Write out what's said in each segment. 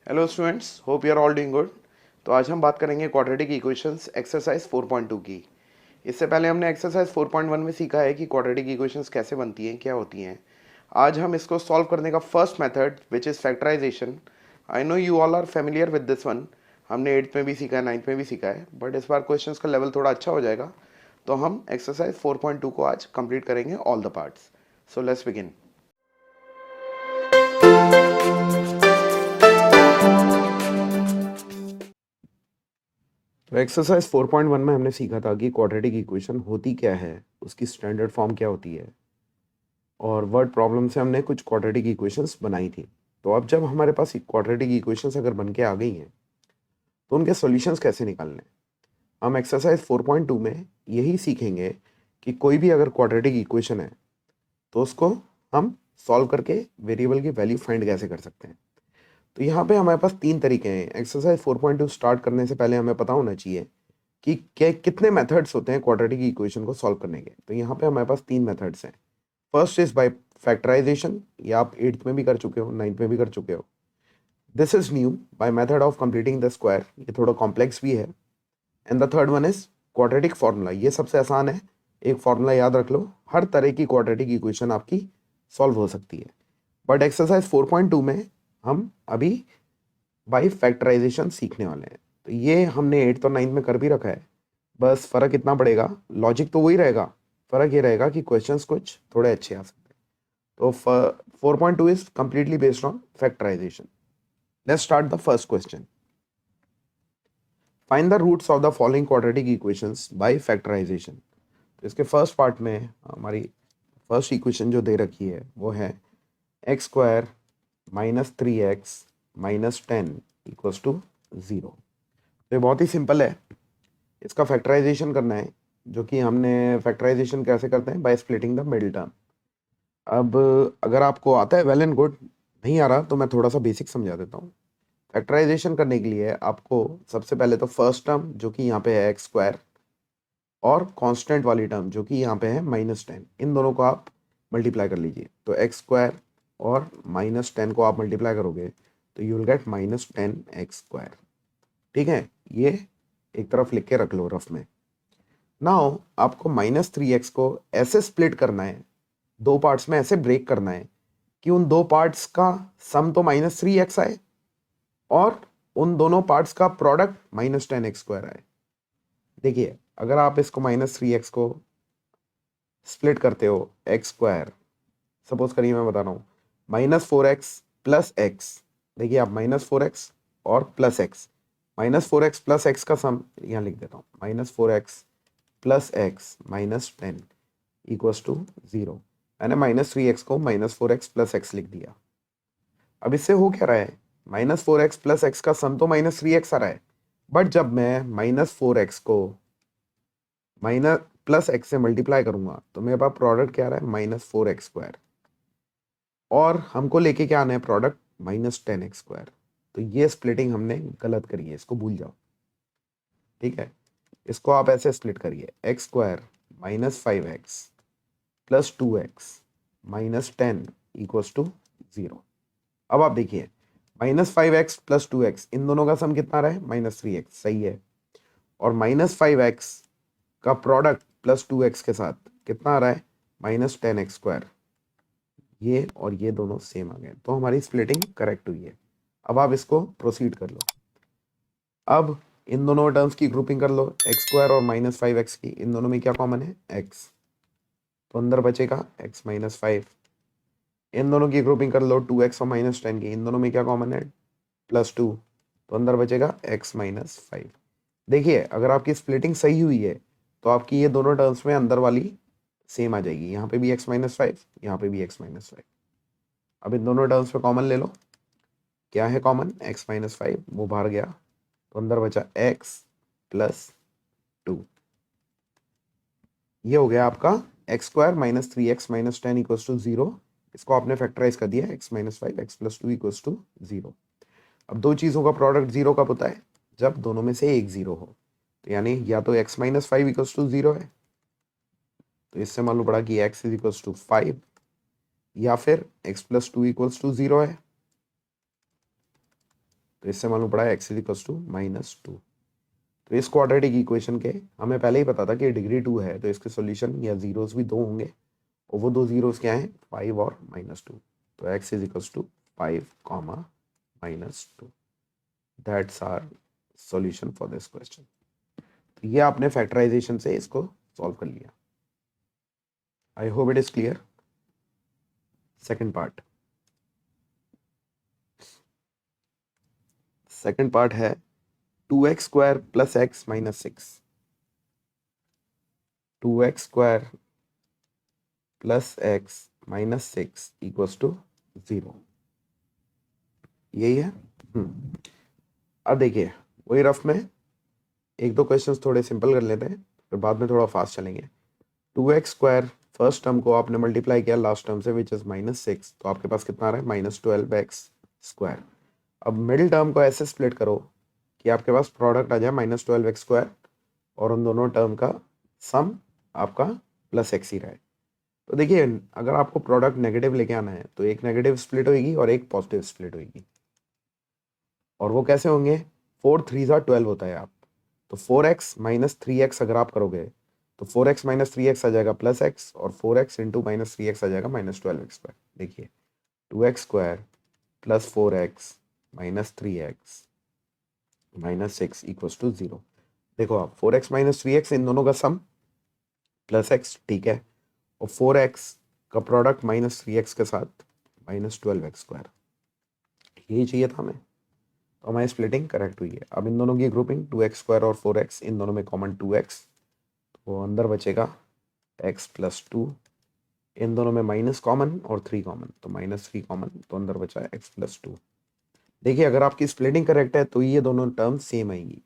Hello students, hope you are all doing good. तो आज हम बात करेंगे क्वाड्रेटिक इक्वेशंस एक्सरसाइज 4.2 की। इससे पहले हमने एक्सरसाइज 4.1 में सीखा है कि क्वाड्रेटिक इक्वेशंस कैसे बनती हैं, क्या होती हैं। आज हम इसको सॉल्व करने का first method which is factorisation. I know you all are familiar with this one. हमने 8th में भी सीखा है, 9th में भी सीखा है, बट इस बार क्वेश्चंस का लेवल थोड़ा अच्छा हो जाएगा। तो हम एक्सरसाइज 4.2 को आज कंप्लीट करेंगे all the parts. So let's begin. तो एक्सरसाइज 4.1 में हमने सीखा था कि क्वाड्रेटिक इक्वेशन होती क्या है, उसकी स्टैंडर्ड फॉर्म क्या होती है, और वर्ड प्रॉब्लम से हमने कुछ क्वाड्रेटिक इक्वेशंस बनाई थी। तो अब जब हमारे पास क्वाड्रेटिक इक्वेशंस अगर बन के आ गई हैं तो उनके सॉल्यूशंस कैसे निकालने। हम एक्सरसाइज 4.2 में यही सीखेंगे कि कोई भी अगर क्वाड्रेटिक इक्वेशन है तो उसको हम सॉल्व करके वेरिएबल की वैल्यू फाइंड कैसे कर सकते हैं। तो यहाँ पे हमारे पास तीन तरीके हैं। एक्सरसाइज 4.2 स्टार्ट करने से पहले हमें पता होना चाहिए कि क्या कितने मेथड्स होते हैं क्वाड्रेटिक इक्वेशन को सॉल्व करने के। तो यहाँ पे हमारे पास तीन मेथड्स हैं। फर्स्ट इज बाय फैक्टराइजेशन, या आप 8th में भी कर चुके हो, 9th में भी कर चुके हो। This is new by method of completing the square, ये थोड़ा कॉम्प्लेक्स भी है। And the third one is quadratic formula, ये सबसे आसान है। एक फॉर्मूला याद रख लो, हर तरह की क्वाड्रेटिक इक्वेशन आपकी सॉल्व हो सकती है। बट एक्सरसाइज 4.2 में हम अभी बाई फैक्टराइजेशन सीखने वाले हैं। तो ये हमने 8th और 9th में कर भी रखा है, बस फ़र्क इतना पड़ेगा, लॉजिक तो वही रहेगा, फ़र्क ये रहेगा कि क्वेश्चंस कुछ थोड़े अच्छे आ सकते हैं। तो 4.2 is completely based on factorisation. Let's start the first question. Find the roots of the following quadratic equations by factorisation. तो इसके फर्स्ट पार्ट में हमारी फर्स्ट इक्वेशन जो दे रखी है वो है x square minus 3x minus 10 equals to 0। तो ये बहुत ही सिंपल है, इसका फैक्टराइजेशन करना है, जो कि हमने फैक्टराइजेशन कैसे करते हैं, by splitting the middle term. अब अगर आपको आता है वेल एंड गुड, नहीं आ रहा तो मैं थोड़ा सा बेसिक समझा देता हूँ। फैक्टराइजेशन करने के लिए आपको सबसे पहले तो फर्स्ट टर्म जो कि यहाँ पे है एक्स स्क्वायर, और कांस्टेंट वाली टर्म जो कि यहाँ पे है -10, इन दोनों को आप मल्टीप्लाई कर लीजिए। तो एक्स स्क्वायर और -10 को आप मल्टीप्लाई करोगे तो यू विल गेट -10x²। ठीक है, ये एक तरफ लिख के रख लो रफ में। नाउ आपको -3x को ऐसे स्प्लिट करना है, दो पार्ट्स में ऐसे ब्रेक करना है कि उन दो पार्ट्स का सम तो -3x आए और उन दोनों पार्ट्स का प्रोडक्ट -10x² आए। देखिए, अगर आप इसको -3x को स्प्लिट करते हो x², सपोज करिए मैं बता रहा हूँ -4x प्लस एक्स। देखिए आप -4x और plus x, -4x plus x का सम यहाँ लिख देता हूँ, -4x plus x -10 equals to 0। मैंने -3x को -4x प्लस एक्स लिख दिया। अब इससे हो क्या रहा है, -4x प्लस एक्स का सम तो -3x आ रहा है, बट जब मैं -4x को माइनस प्लस एक्स से मल्टीप्लाई करूंगा तो मेरे पास प्रोडक्ट क्या आ रहा है, -4x²। और हमको लेके क्या आना है, प्रोडक्ट -10x²। तो ये स्प्लिटिंग हमने गलत करी है, इसको भूल जाओ। ठीक है, इसको आप ऐसे स्प्लिट करिए, x² -5x plus 2x -10 equals to 0। अब आप देखिए, -5x प्लस 2x, इन दोनों का सम कितना रहा है, -3x, सही है। और -5x का प्रोडक्ट प्लस 2x के साथ कितना आ रहा है, -10x²। ये और ये दोनों सेम आ गए, तो हमारी स्प्लिटिंग करेक्ट हुई है। अब आप इसको प्रोसीड कर लो। अब इन दोनों टर्म्स की ग्रुपिंग कर लो, x² और -5x की, इन दोनों में क्या कॉमन है, x, तो अंदर बचेगा x -5। इन दोनों की ग्रुपिंग कर लो 2x और -10 की, इन दोनों में क्या कॉमन है, +2, तो अंदर बचेगा x -5। देखिए, अगर आपकी स्प्लिटिंग सही हुई है तो आपकी ये दोनों टर्म्स में अंदर वाली सेम आ जाएगी, यहाँ पे भी x -5, यहाँ पे भी x -5। अब इन दोनों टर्म्स पे कॉमन ले लो, क्या है कॉमन, x -5 वो बाहर गया, तो अंदर बचा x +2। ये हो गया आपका x² -3x -10 इक्वल्स टू 0। इसको आपने फैक्टराइज कर दिया, x -5 x +2 इक्वल्स टू 0। अब दो चीज़ों का प्रोडक्ट 0 कब होता है, जब दोनों में से एक 0 हो। तो यानी या तो x -5 इक्वल्स टू 0 है, तो इससे मालूम पड़ा कि x इज इक्वल्स टू 5, या फिर x +2 इक्वल्स टू 0 है। तो इससे मालूम पड़ा एक्स इज इक्वल टू -2। तो इस क्वाड्रेटिक इक्वेशन के हमें पहले ही पता था कि डिग्री 2 है, तो इसके सॉल्यूशन या जीरोस भी 2 होंगे, और वो 2 जीरोस क्या हैं, 5 और -2। तो x is equal to 5, -2। That's our solution for this question. तो ये आपने फैक्टराइजेशन से इसको सॉल्व कर लिया। I hope it is clear. Second part है 2x² + x - 6। 2x² + x - 6 = 0। यही है। अब देखिए, वही रफ में एक दो क्वेश्चंस थोड़े सिंपल कर लेते हैं, फिर बाद में थोड़ा फास्ट चलेंगे। 2x² फर्स्ट टर्म को आपने मल्टीप्लाई किया लास्ट टर्म से, विच इज -6, तो आपके पास कितना आ रहा है, -12x²। अब मिडिल टर्म को ऐसे स्प्लिट करो कि आपके पास प्रोडक्ट आ जाए -12x² और उन दोनों टर्म का सम आपका +x ही रहे। तो देखिए, अगर आपको प्रोडक्ट नेगेटिव लेके आना है तो एक नेगेटिव स्प्लिट होगी और एक पॉजिटिव स्प्लिट होगी। और वो कैसे होंगे, 4 3 12 होता है आप, तो 4x - 3x अगर आप करोगे तो 4x - 3x आ जाएगा +x, और 4x × -3x आ जाएगा -12x²। देखिए, 2x² + 4x - 3x - 6 = 0। देखो आप, 4x - 3x इन दोनों का सम +x, ठीक है, और 4x का प्रोडक्ट -3x के साथ -12x²। यही चाहिए था हमें, तो हमारी स्प्लिटिंग करेक्ट हुई है। अब इन दोनों की ग्रुपिंग 2x² और 4x, इन दोनों में कॉमन 2x, तो अंदर बचेगा x + 2। इन दोनों में माइनस कॉमन और 3 कॉमन, तो -3 कॉमन, तो अंदर बचा x + 2। देखिए, अगर आपकी स्प्लिटिंग करेक्ट है तो ये दोनों टर्म सेम आएंगी।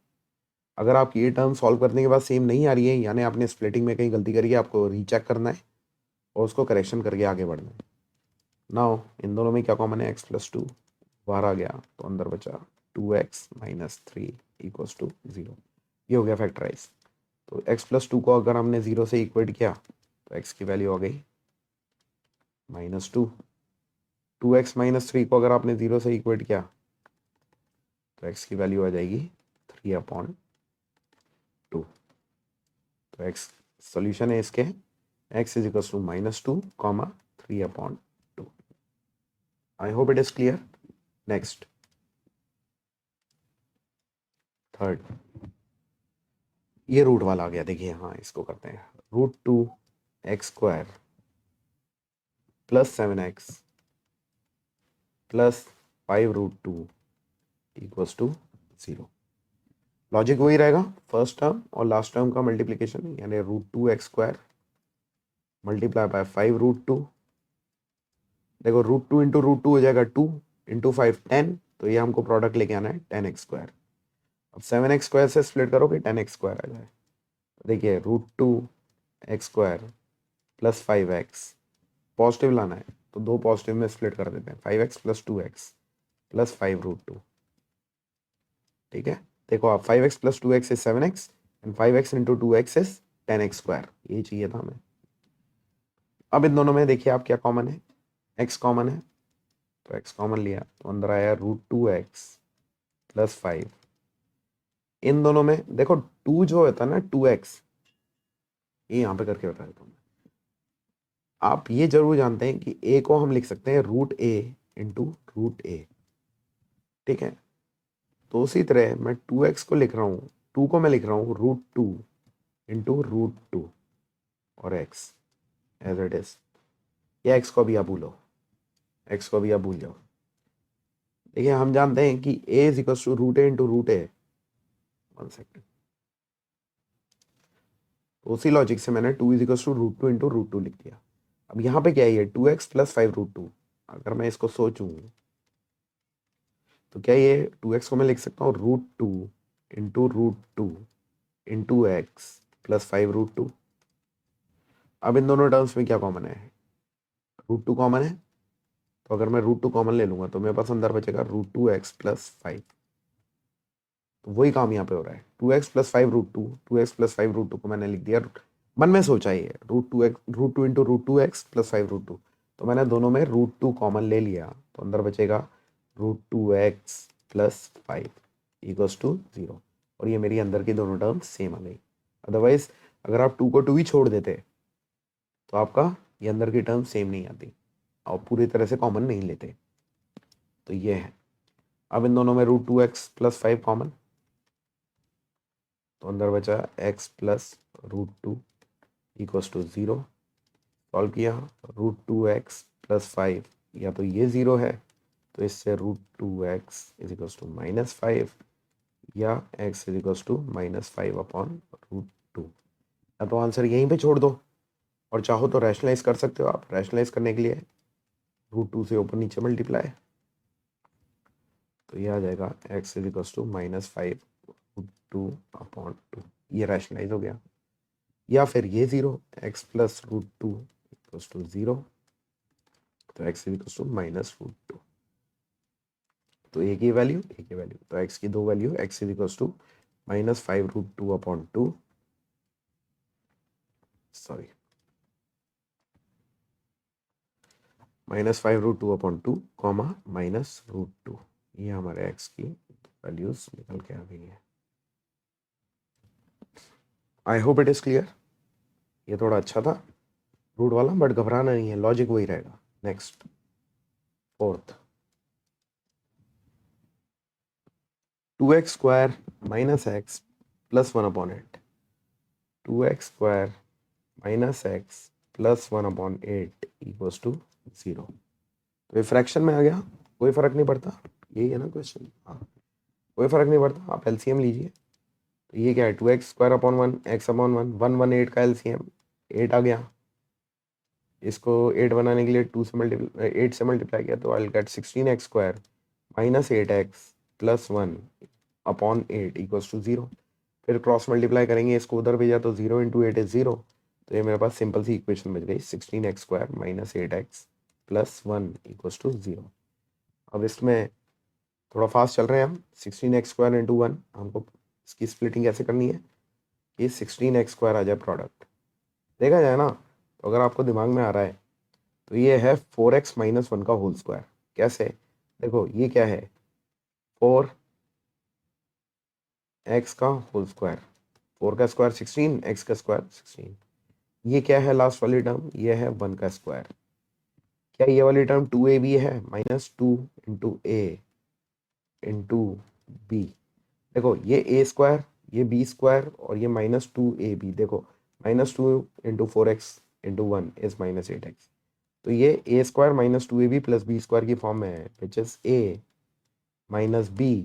अगर आपकी ये टर्म सॉल्व करने के बाद सेम नहीं आ रही है, यानी आपने स्प्लिटिंग में कहीं गलती करी है, आपको रीचेक करना है और उसको करेक्शन करके आगे बढ़ना है। नाउ इन दोनों में क्या कॉमन है, x + 2 बाहर आ गया, तो अंदर बचा 2x - 3 = 0। ये हो गया फैक्टराइज। तो x + 2 को अगर हमने 0 से इक्वेट किया तो x की वैल्यू आ गई -2। 2x - 3 को अगर आपने 0 से इक्वेट किया तो x की वैल्यू आ जाएगी 3/2। तो x सॉल्यूशन है इसके, x = -2, 3/2। I hope it is clear. Next, third, ये रूट वाला आ गया। देखिए, हाँ, इसको करते हैं। √2x² + 7x + 5√2 = 0। लॉजिक वही रहेगा, फर्स्ट टर्म और लास्ट टर्म का मल्टीप्लीकेशन, यानी √2x² × 5√2। देखो, √2 × √2 हो जाएगा 2, × 5 10, तो ये हमको प्रोडक्ट लेके आना है 10x²। अब 7x² से स्प्लिट करो कि 10x² आ जाए। देखिए, √2x² + 5x पॉजिटिव लाना है, तो दो पॉजिटिव में स्प्लिट कर देते हैं, 5x + 2x + 5√2। ठीक है, देखो आप, 5x + 2x is 7x and 5x × 2x is 10x²। यही चाहिए था हमें। अब इन दोनों में देखिए आप, क्या कॉमन है, x कॉमन है, तो x कॉमन लिया तो अंदर आया √2x + 5। इन दोनों में देखो, 2 जो होता है ना, 2x, ये यहाँ पे करके बता देता हूँ। आप ये जरूर जानते हैं कि a को हम लिख सकते हैं √a × √a। ठीक है, तो उसी तरह मैं 2x को लिख रहा हूँ, 2 को मैं लिख रहा हूँ √2 × √2 और x एज इट इज। या x को भी आप भूलो, x को भी आप भूल जाओ। देखिए, हम जानते हैं कि a = √a × √a। 1 सेकेंड, तो उसी लॉजिक से मैंने 2 = √2 × √2 लिख दिया। अब यहाँ पे क्या है, 2x + 5√2। अगर मैं इसको सोचूं तो क्या ये 2x को मैं लिख सकता हूँ √2 × √2 × x + 5√2। अब इन दोनों टर्म्स में क्या कॉमन है, √2 कॉमन है, तो अगर मैं √2 कॉमन ले लूंगा तो मेरे पास अंदर बचेगा √2x + 5। तो वही काम यहाँ पे हो रहा है, 2x + 5√2, 2x + 5√2 को मैंने लिख दिया, मन में सोचा ही है √2 × √2x + 5√2, तो मैंने दोनों में √2 कॉमन ले लिया, तो अंदर बचेगा √2x प्लस 5 इक्वल्स टू 0, और ये मेरी अंदर की दोनों टर्म सेम आ गई। अदरवाइज अगर आप 2 को 2 ही छोड़ देते तो आपका ये अंदर की टर्म सेम नहीं आती और पूरी तरह से कॉमन नहीं लेते। तो ये है। अब इन दोनों में √2x प्लस 5 कॉमन, तो अंदर बचा x plus √2 equals to 0। Solve किया, √2x प्लस 5 या तो ये 0 है तो इससे √2x इज इक्वल्स टू -5 या x is equals to -5 upon √2। या तो आंसर यहीं पे छोड़ दो और चाहो तो रैशनलाइज कर सकते हो आप। रैशनलाइज करने के लिए √2 से ऊपर नीचे मल्टीप्लाई, तो ये आ जाएगा x is equals to -5 √2 upon 2। ये रैशनलाइज हो गया। या फिर ये 0, x प्लस √2 इक्वल्स टू 0, तो x इज इक्वल्स टू -√2। तो एक ही वैल्यू एक ही वैल्यू, तो x की दो value, x is equals to -5 √2 upon 2, sorry -5 √2 upon 2 comma -√2। ये हमारे x की वैल्यूज निकल के आ गई है। आई होप इट इज क्लियर। ये थोड़ा अच्छा था रूट वाला, बट घबराना नहीं है, लॉजिक वही रहेगा। Next, fourth, 2x square minus x plus 1 upon 8। 2x square minus x plus 1 upon 8 equals to 0। तो ये फ्रैक्शन में आ गया, कोई फर्क नहीं पड़ता, यही है ना क्वेश्चन। हाँ, कोई फर्क नहीं पड़ता, आप एलसीएम लीजिए। तो ये क्या है, 2x square upon 1 x upon 1, 1 1 8 का एलसीएम 8 आ गया। इसको 8 बनाने के लिए 2 से मल्टीप्लाई 8 से मल्टीप्लाई किया तो I get 16x square minus 8x plus 1 upon 8 equals to 0। फिर क्रॉस मल्टीप्लाई करेंगे, इसको उधर भेजा तो 0 इंटू 8 इज 0। तो ये मेरे पास सिंपल सी इक्वेशन बच गई, 16x square minus 8x plus 1 equals to 0। अब इसमें थोड़ा फास्ट चल रहे हैं हम। 16x स्क्वायर इंटू 1, हमको इसकी स्प्लिटिंग कैसे करनी है कि 16x स्क्वायर आ जाए प्रोडक्ट, देखा जाए ना। तो अगर आपको दिमाग में आ रहा है तो ये है 4x माइनस 1 का होल स्क्वायर। कैसे, देखो ये क्या है, 4x का होल स्क्वायर, 4 का स्क्वायर 16, x का स्क्वायर 16। ये क्या है लास्ट वाली टर्म, ये है 1 का स्क्वायर। क्या ये वाली टर्म 2ab है, -2 इंटू ए इंटू बी। देखो ये a स्क्वायर, ये b स्क्वायर और ये -2ab। देखो -2 into 4x into 1 is -8x। तो ये a square -2ab plus b square की फॉर्म में है, which is a minus b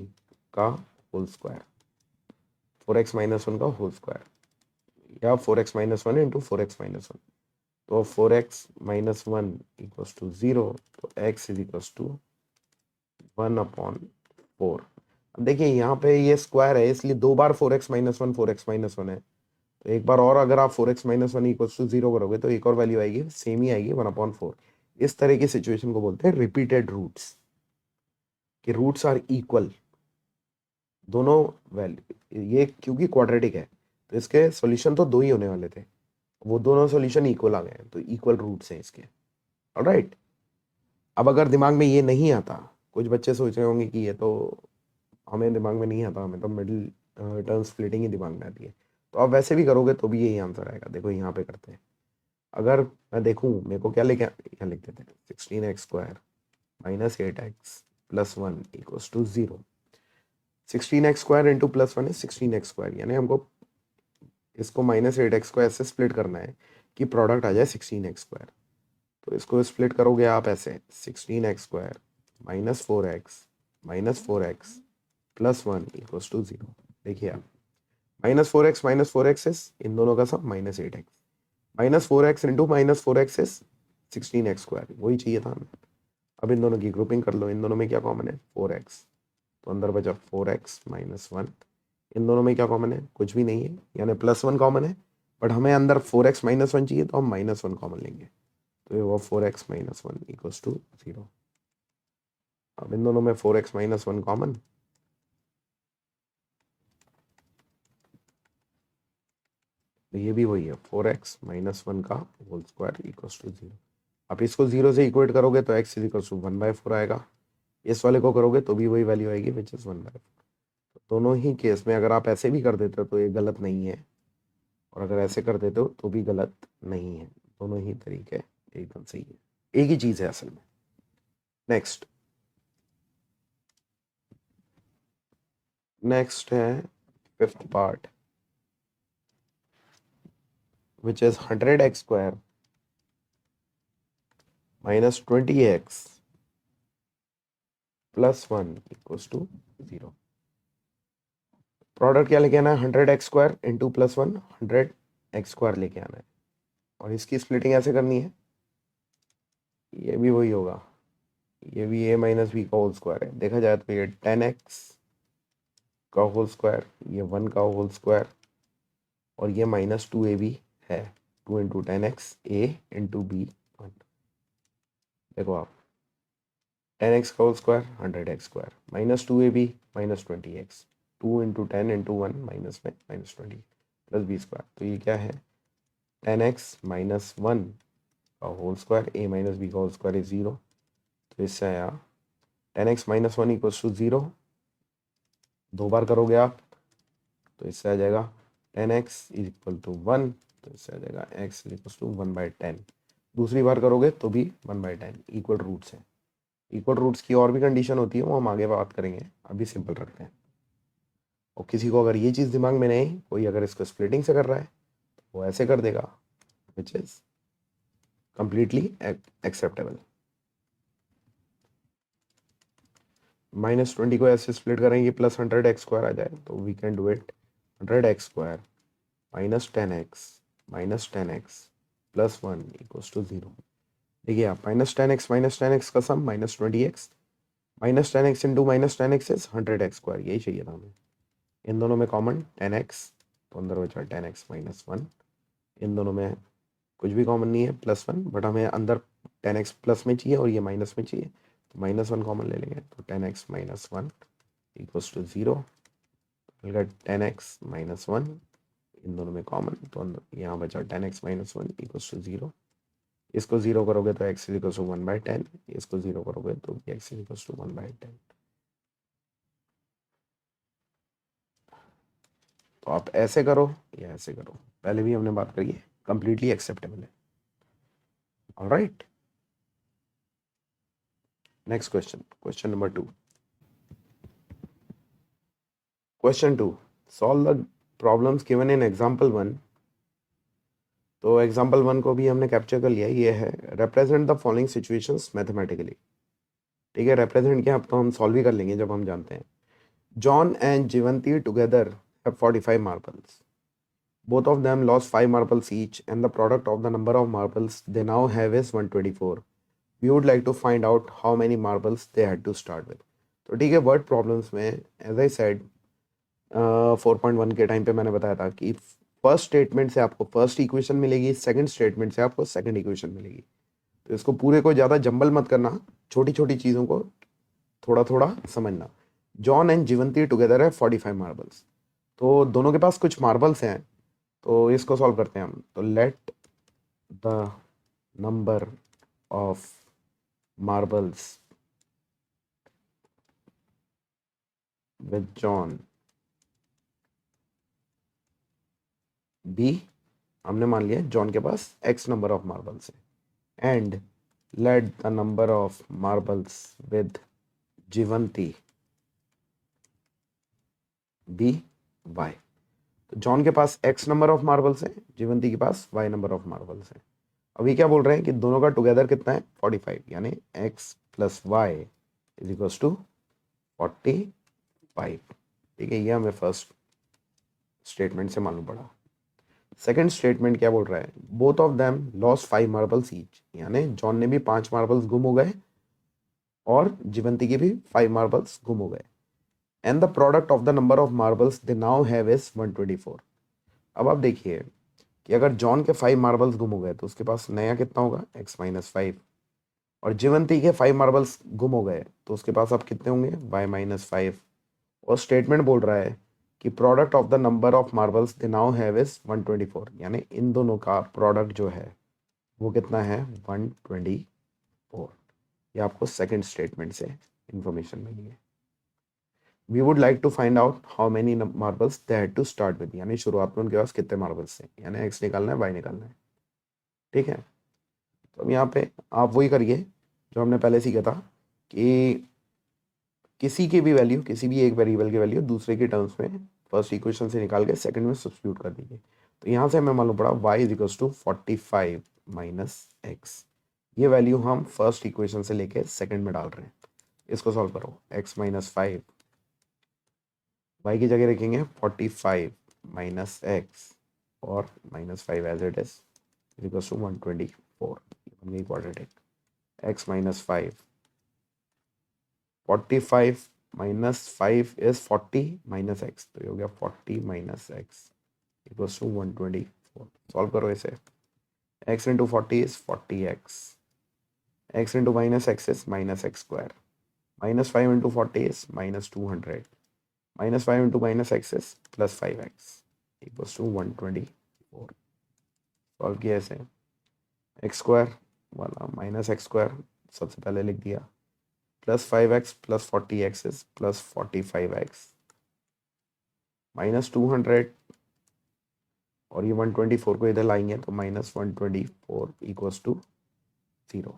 का होल स्क्वायर, 4x माइनस 1 का होल स्क्वायर, या 4x minus 1 into 4x minus 1। तो 4x माइनस 1 इक्वल्स टू 0, तो x is equals to 1 upon 4। अब देखिए यहाँ पे ये स्क्वायर है, इसलिए दो बार 4x माइनस 1 4x माइनस 1 है। तो एक बार और अगर आप 4x माइनस 1 इक्वल्स टू 0 करोगे तो एक और वैल्यू आएगी, सेम ही आएगी, 1/4। इस तरह की सिचुएशन को बोलते हैं रिपीटेड रूट्स, कि रूट्स आर इक्वल, दोनों वैल्यू। ये क्योंकि क्वाड्रेटिक है तो इसके सॉल्यूशन तो दो ही होने वाले थे, वो दोनों सॉल्यूशन इक्वल आ गए हैं, तो इक्वल रूट्स हैं इसके। ऑलराइट। अब अगर दिमाग में ये नहीं आता, कुछ बच्चे सोच रहे होंगे कि ये तो हमें दिमाग में नहीं आता, हमें तो मिडिल टर्म स्प्लिटिंग ही दिमाग में आती है, तो आप वैसे भी करोगे तो भी यही आंसर आएगा। देखो यहाँ पे करते हैं, अगर मैं देखूँ मेरे को क्या लेके यहाँ लिख देते हैं, 16x square minus 8x plus 1 equals to 0। 16x square into plus 1 है 16x स्क्वायर, यानी हमको इसको -8x को ऐसे स्प्लिट करना है कि प्रोडक्ट आ जाए 16x स्क्वायर। तो इसको स्प्लिट करोगे आप ऐसे, 16x square -4x plus 1 equals to 0। देखिए आप, -4x इज इन दोनों का सब -8x, -4x into -4x is 16x square, वही चाहिए था हमें। अब इन दोनों की ग्रुपिंग कर लो, इन दोनों में क्या कॉमन है, 4x, तो अंदर बचा 4x माइनस 1। इन दोनों में क्या कॉमन है, कुछ भी नहीं है, यानी +1 कॉमन है, बट हमें अंदर 4x माइनस 1 चाहिए तो हम -1 कॉमन लेंगे, तो ये वो 4x माइनस 1 इक्वल्स टू 0। अब इन दोनों में 4x माइनस 1 कॉमन, तो ये भी वही है, 4x माइनस 1 का होल स्क्वायर इक्वल्स टू 0। अब इसको 0 से इक्वेट करोगे तो x इज इक्वल्स टू 1/4 आएगा, इस वाले को करोगे तो भी वही वैल्यू आएगी विच इज़ 1/4। तो दोनों ही केस में अगर आप ऐसे भी कर देते हो तो ये गलत नहीं है, और अगर ऐसे कर देते हो तो भी गलत नहीं है। दोनों ही तरीके एकदम सही है, एक ही चीज़ है असल में। नेक्स्ट है fifth part, which is 100x² minus 20x plus 1 equals to 0। Product क्या लेके आना है? 100x² इंटू प्लस 1 100x² लेके आना है, और इसकी स्प्लिटिंग ऐसे करनी है, ये भी वही होगा, ये भी a माइनस बी का होल स्क्वायर है। देखा जाए तो ये 10x का होल स्क्वायर, ये 1 का होल स्क्वायर, और ये माइनस 2ab है। 2 into 10x a into B 1। देखो आप, 10x का whole square 100x² minus 2ab minus 20x, 2 into 10 into 1 minus में माइनस 20 प्लस b²। तो ये क्या है? 10x माइनस 1 का whole square, a minus B का होल स्क्वायर इज 0। तो इससे आया 10x माइनस 1 इक्वल्स टू 0। 2 बार करोगे आप तो इससे आ जाएगा 10x इज इक्वल टू 1। तो इससे आ जाएगा x इज इक्वल टू 1/10। दूसरी बार करोगे तो भी 1/10। इक्वल रूट्स है। इक्वल रूट्स की और भी कंडीशन होती है, वो हम आगे बात करेंगे, अभी सिंपल रखते हैं। और किसी को अगर ये चीज़ दिमाग में नहीं, कोई अगर इसको स्प्लिटिंग से कर रहा है तो वो ऐसे कर देगा, विच इज कंप्लीटली एक्सेप्टेबल। -20 को ऐसे स्प्लिट करेंगे प्लस 100x² आ जाए, तो we can do it 100x² minus 10x plus 1 equals to 0। देखिए आप, -10x का सम -20x, -10x into -10x is 100x²। यही चाहिए था हमें। इन दोनों में कॉमन 10x, तो अंदर बचा 10x माइनस 1। इन दोनों में कुछ भी कॉमन नहीं है, प्लस 1, बट हमें अंदर 10x प्लस में चाहिए और ये माइनस में चाहिए, तो -1 कॉमन ले लेंगे, तो 10x minus 1 equals to 0। 10x minus 1 इन दोनों में कॉमन, तो अंदर यहाँ बचा 10x माइनस 1 इक्वल्स टू 0। इसको 0 करोगे तो x इक्वल्स टू 1/10, इसको 0 करोगे तो x इक्वल्स टू 1/10। तो आप ऐसे करो या ऐसे करो, पहले भी हमने बात करी है, कंप्लीटली एक्सेप्टेबल है। Alright, next question number 2। Question 2, solve the problems given in example 1। तो एग्जाम्पल 1 को भी हमने कैप्चर कर लिया। ये है represent the following situations mathematically. ठीक है, रिप्रेजेंट क्या, अब तो हम सॉल्व ही कर लेंगे जब हम जानते हैं। John and Jeevanti together have 45 marbles. Both of them lost 5 marbles each, and the product of the number of marbles they now have is 124. We would like to find out how many marbles they had to start with. तो ठीक है, word problems में as I said 4.1 के time पे मैंने बताया था कि फर्स्ट स्टेटमेंट से आपको फर्स्ट इक्वेशन मिलेगी, सेकंड स्टेटमेंट से आपको सेकंड इक्वेशन मिलेगी। तो इसको पूरे को ज़्यादा जंबल मत करना, छोटी छोटी चीज़ों को थोड़ा थोड़ा समझना। जॉन एंड जीवंती टुगेदर है 45 मार्बल्स। तो दोनों के पास कुछ मार्बल्स हैं, तो इसको सॉल्व करते हैं हम। तो let the number of marbles with John be, हमने मान लिया जॉन के पास x नंबर ऑफ मार्बल्स है, and let the number of marbles with Jeevanti be y। तो जॉन के पास x नंबर ऑफ मार्बल्स है, जीवंती के पास y नंबर ऑफ मार्बल्स है। अभी क्या बोल रहे हैं कि दोनों का टुगेदर कितना है 45, यानी x plus Y is equals to 45। ठीक है, ये हमें फर्स्ट स्टेटमेंट से मालूम पड़ा। सेकंड स्टेटमेंट क्या बोल रहा है, both of them lost 5 marbles each, यानी जॉन ने भी 5 मार्बल्स गुम हो गए और जीवंती की भी 5 मार्बल्स गुम हो गए, and the product of the number of marbles they now have is 124। अब आप देखिए कि अगर जॉन के 5 मार्बल्स गुम हो गए तो उसके पास नया कितना होगा x माइनस 5, और जीवंती के 5 मार्बल्स गुम हो गए तो उसके पास अब कितने होंगे y माइनस 5। और स्टेटमेंट बोल रहा है कि product of the number of marbles they now have is 124, यानी इन दोनों का प्रोडक्ट जो है वो कितना है 124। ये आपको सेकंड स्टेटमेंट से इंफॉर्मेशन मिली है। We would like to find out how many marbles they had to start with, यानी शुरुआत में उनके पास कितने मार्बल्स थे, यानी एक्स निकालना है वाई निकालना है। ठीक है, तो अब यहाँ पे आप वही करिए जो हमने पहले सीखा था कि किसी की भी वैल्यू, किसी भी एक वेरिएबल की वैल्यू दूसरे के टर्म्स में फर्स्ट इक्वेशन से निकाल के सेकंड में सब्स्टिट्यूट कर दीजिए। तो यहाँ से हमें मालूम पड़ा y is equals to 45 minus x. ये वैल्यू हम फर्स्ट इक्वेशन से लेके सेकंड में डाल रहे हैं। इसको सॉल्व करो, x माइनस 5, y की जगह रखेंगे 45 माइनस एक्स और minus 5 as it is equals to 124। बन गई quadratic. x minus 5, 45 minus 5 is 40 minus x, तो ये हो गया 40 minus x equals to 124। Solve करो इसे, x into 40 is 40x, x into minus x is minus x square, minus 5 into 40 is minus 200, minus 5 into minus x is plus 5x equals to 124। Solve किया इसे, x square वाला minus x square सबसे पहले लिख दिया, plus 5x plus 40x is plus 45x, minus 200 और ये 124 को इधर लाएंगे तो माइनस 124 इक्वल्स टू 0।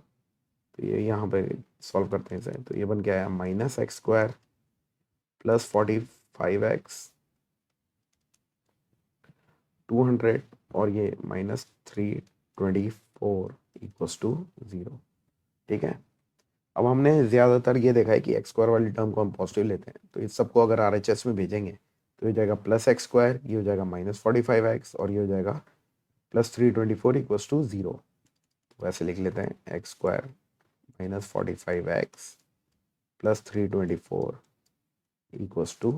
तो ये यहाँ पे सॉल्व करते हैं इसे, तो ये बन के आया minus x square plus 45x 200 और ये माइनस 324 इक्वल्स टू 0। ठीक है, अब हमने ज़्यादातर ये देखा है कि एक्स स्क्वायर वाली टर्म को हम पॉजिटिव लेते हैं, तो इस सबको अगर RHS में भेजेंगे तो ये हो जाएगा प्लस एक्स स्क्वायर, ये हो जाएगा माइनस 45x और ये हो जाएगा प्लस 324 इक्वल्स टू 0। तो वैसे लिख लेते हैं, x square minus 45x plus 324 equals to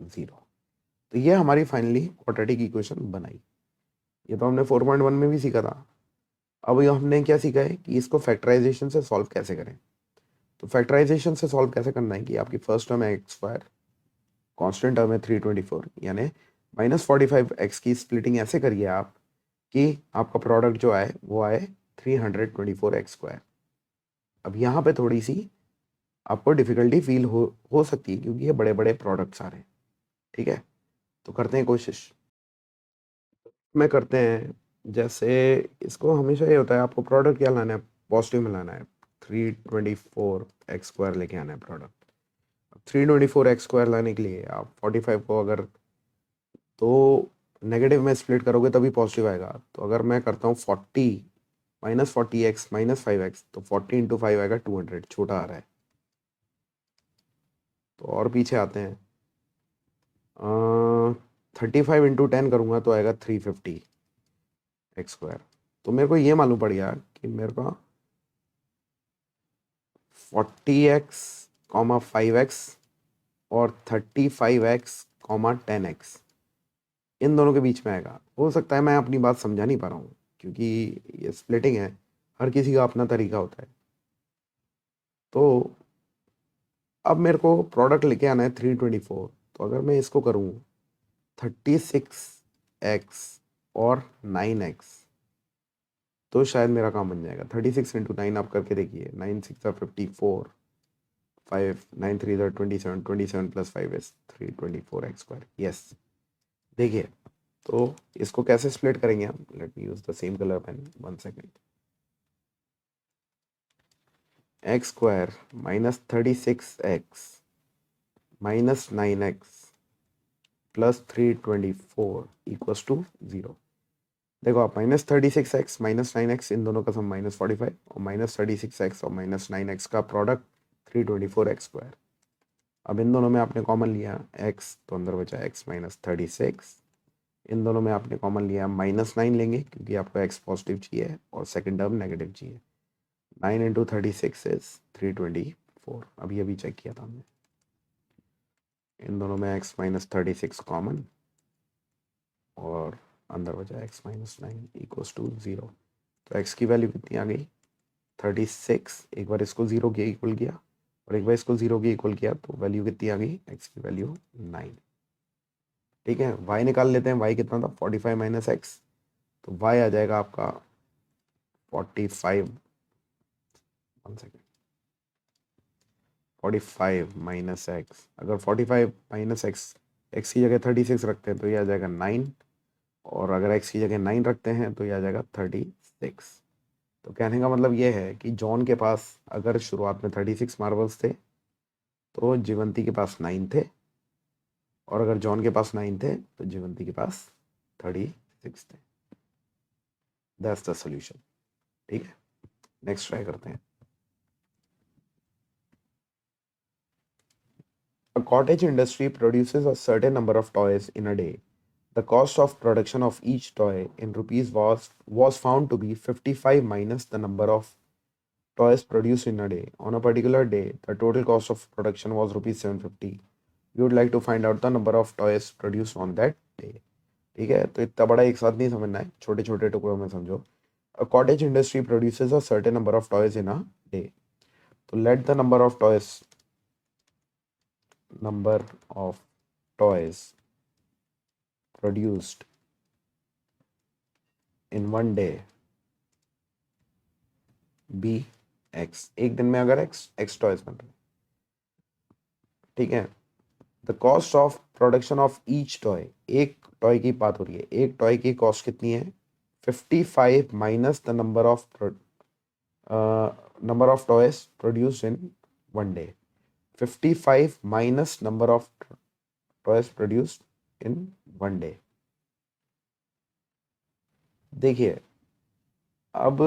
0। तो ये हमारी फाइनली क्वाड्रेटिक इक्वेशन बनाई। ये तो हमने 4.1 में भी सीखा था। अब ये हमने क्या सीखा है कि इसको फैक्टराइजेशन से सॉल्व कैसे करें। तो फैक्टराइजेशन से सॉल्व कैसे करना है कि आपकी फर्स्ट टर्म है एक्स स्क्वायर, कांस्टेंट टर्म है 324, यानी माइनस 45x की स्प्लिटिंग ऐसे करिए आप कि आपका प्रोडक्ट जो आए वो आए 324x स्क्वायर। अब यहाँ पे थोड़ी सी आपको डिफिकल्टी फील हो सकती है क्योंकि ये बड़े बड़े प्रोडक्ट्स आ रहे हैं। ठीक है, तो करते हैं कोशिश में करते हैं। जैसे इसको हमेशा ये होता है, आपको प्रोडक्ट क्या लाना है, पॉजिटिव में लाना है, 324x स्क्वायर लेके आना है प्रोडक्ट। 324x स्क्वायर लाने के लिए आप 45 को अगर तो नेगेटिव में स्प्लिट करोगे तभी पॉजिटिव आएगा। तो अगर मैं करता हूँ 40 माइनस 40x माइनस 5x, तो 40 इंटू 5 आएगा 200, छोटा आ रहा है। तो और पीछे आते हैं, 35 इंटू 10 करूँगा तो आएगा 350 एक्स स्क्वायर। तो मेरे को ये मालूम पड़ गया कि मेरे को 40x कॉमा 5x और 35x कॉमा 10x इन दोनों के बीच में आएगा। हो सकता है मैं अपनी बात समझा नहीं पा रहा हूँ क्योंकि ये स्प्लिटिंग है, हर किसी का अपना तरीका होता है। तो अब मेरे को प्रोडक्ट लेके आना है 324, तो अगर मैं इसको करूँ 36x और 9x तो शायद मेरा काम बन जाएगा। 36 इंटू 9 आप करके देखिए, 9 6 54, 5 9 3 27, 27 plus 5 is 324x square. Yes, देखिए तो इसको कैसे स्प्लिट करेंगे हम, let me use the same colour pen, 1 second. X square minus 36x minus 9x plus 324 equals to 0। देखो आप, माइनस 36x माइनस 9x इन दोनों का सम माइनस 45 और माइनस 36x और माइनस 9x का प्रोडक्ट 324x स्क्वायर। अब इन दोनों में आपने कॉमन लिया x, तो अंदर बचा x माइनस 36। इन दोनों में आपने कॉमन लिया माइनस 9 लेंगे क्योंकि आपको x पॉजिटिव चाहिए और सेकंड टर्म नेगेटिव चाहिए। 9 इंटू 36 इज 324। अभी अभी चेक किया था हमने। इन दोनों में x माइनस 36 कॉमन और अंदर बचा x माइनस 9 इक्वल्स टू 0। तो x की वैल्यू कितनी आ गई, 36। एक बार इसको 0 के इक्वल किया और एक बार इसको 0 के इक्वल किया तो वैल्यू कितनी आ गई, x की वैल्यू 9। ठीक है, y निकाल लेते हैं। y कितना था, 45 माइनस एक्स, तो y आ जाएगा आपका 45, 1 सेकेंड, 45 माइनस एक्स, अगर 45 माइनस एक्स, एक्स की जगह 36 रखते हैं तो ये आ जाएगा 9, और अगर एक्स की जगह 9 रखते हैं तो ये आ जाएगा 36। तो कहने का मतलब ये है कि जॉन के पास अगर शुरुआत में 36 मार्बल्स थे तो जीवंती के पास 9 थे, और अगर जॉन के पास 9 थे तो जीवंती के पास 36 थे। That's the solution. ठीक है, नेक्स्ट ट्राई करते हैं। A cottage industry produces a certain number of toys in a day. The cost of production of each toy in rupees was found to be 55 minus the number of toys produced in a day. On a particular day, the total cost of production was rupees 750. We would like to find out the number of toys produced on that day. ठीक है, तो इतना बड़ा एक साथ नहीं समझना है, छोटे छोटे टुकड़ों में समझो। A cottage industry produces a certain number of toys in a day. तो let the number of toys produced in one day be x। एक दिन में अगर x टॉयज बन रहे हैं, ठीक है। The cost of production of each toy, एक टॉय की बात हो रही है, एक टॉय की कॉस्ट कितनी है? 55 minus the number of toys produce in one day. 55 minus number of toys produced in one day. देखिए, अब